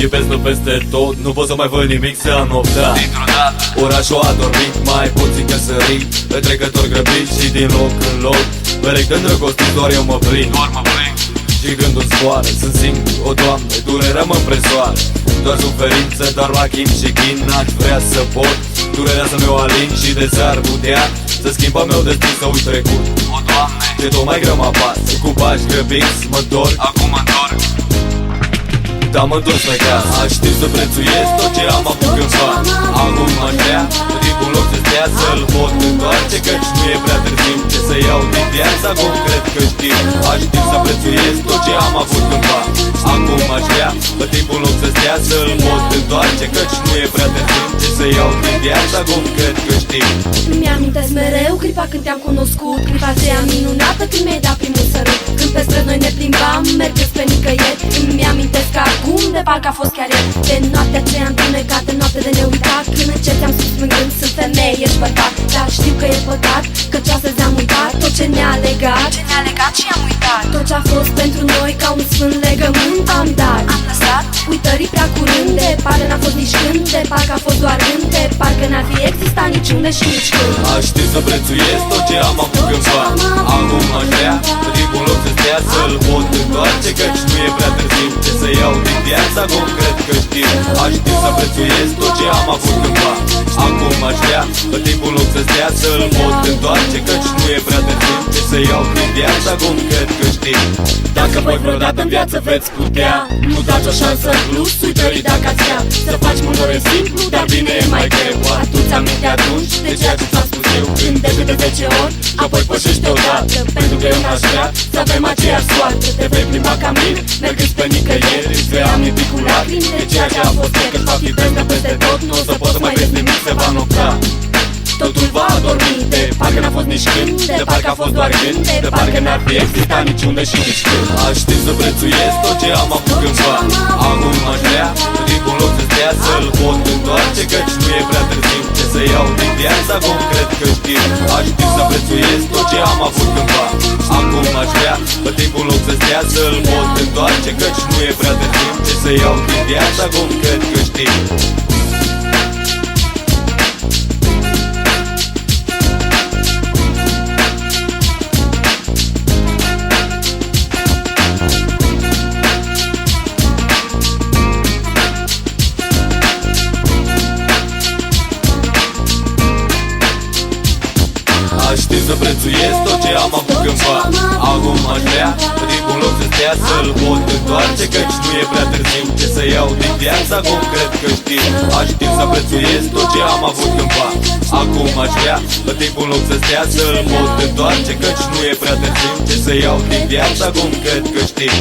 Iubesc-l peste tot, nu pot să mai văd nimic să am noaptea. Orașul a dormit, mai puțin că sărit, pe trecători grăbiți și din loc în loc. Mereu de îndrăgostit, doar eu mă prind. Și când îmi zboară, sunt singur, o Doamne, durerea mă împresoară. Doar suferință, doar la chin și chin, n-aș vrea să pot durerea să mi-o alin și de s-ar putea să schimb a meu destin, să uit trecut. O Doamne, ce tot mai greu mă apasă, cu pași grăbiți mă întorc, acum mă întorc. Dar mă întorc pe casă, aș ști să prețuiesc tot ce am avut cândva. Acum aș vrea, cu timpul în loc să stea, să-l pot întoarce, căci nu e prea târziu ce să iau din viața, cum cred că știu. Aș ști să prețuiesc tot ce am avut cândva. Acum aș vrea, cu timpul în loc să stea, să-l pot întoarce, căci nu e prea târziu ce să iau din viața, cum cred că știu. Îmi amintesc mereu clipa când te-am cunoscut, clipa aceea minunată când mi-ai dat primul sărut. Când pe străzi noi ne plimbam, mergeți pe nicăieri. Îmi amintesc acum de parcă a fost chiar ieri, de noaptea aceea întunecată, noapte de neuitat. Când încet te-am spus smângând, sunt femeie, ești bărbat. Dar știu că e păcat, căci astăzi am uitat tot ce ne-a legat, și am uitat. Tot ce a fost pentru noi ca un sfânt legământ am dat, am lăsat uitării prea curând. De parcă n-a fost nici când, de parcă a fost doar gând, de parcă n-ar fi existat niciunde și nici când. Aș ști să prețuiesc tot ce am avut cândva. Acum aș vrea, cu timpul în loc să stea, să-l pot întoarce, căci nu e prea târziu ce să iau din viața, cum cred că știu. Aș ști să prețuiesc tot ce am avut cândva. Acum aș vrea, cu timpul în loc să stea, să-l pot întoarce, căci nu e prea târziu ce să iau din viața, cum cred că știu. Dacă voi vreodată în viață veți putea, nu dați o șansă în plus uitării dacă ați vrea. Să faci mult e simplu, dar bine e mai greu. Adu-ți aminte atunci de ceea ce ți-am spus eu, când de câte 10 ori, apoi pășește odată. Pentru că eu n-aș vrea să avem aceeași soartă. Te vei plimba ca mine, mergând pe nicăieri, îți vei aminti cu lacrimi de ceea ce a fost ieri. Căci va fi peste tot, nu o să poți să mai vezi nimic, se va nopta. Totul va adormi, de parcă n-a fost nici când, de parcă a fost doar gând, de parcă n-ar fi existat niciunde și nici când. Aș ști să prețuiesc tot ce am avut cândva. Acum aș vrea, cu timpul în loc să stea, să-l pot întoarce, căci nu e prea târziu ce să iau din viața, cum cred că știu. Aș ști să prețuiesc tot ce am avut cândva. Acum aș vrea, cu timpul în loc să stea, să-l pot întoarce, căci nu e prea târziu ce să iau din viața, cum cred că știu. Aș ști să prețuiesc tot ce am avut cândva. Acum aș vrea, cu timpul în loc să stea, să-l pot întoarce, căci nu e prea târziu ce să iau din viața, cum cred că știu. Aș ști să prețuiesc tot ce am avut cândva. Acum aș vrea, cu timpul în loc să stea, să-l pot întoarce, căci nu e prea târziu ce să iau din viața, cum cred că știu.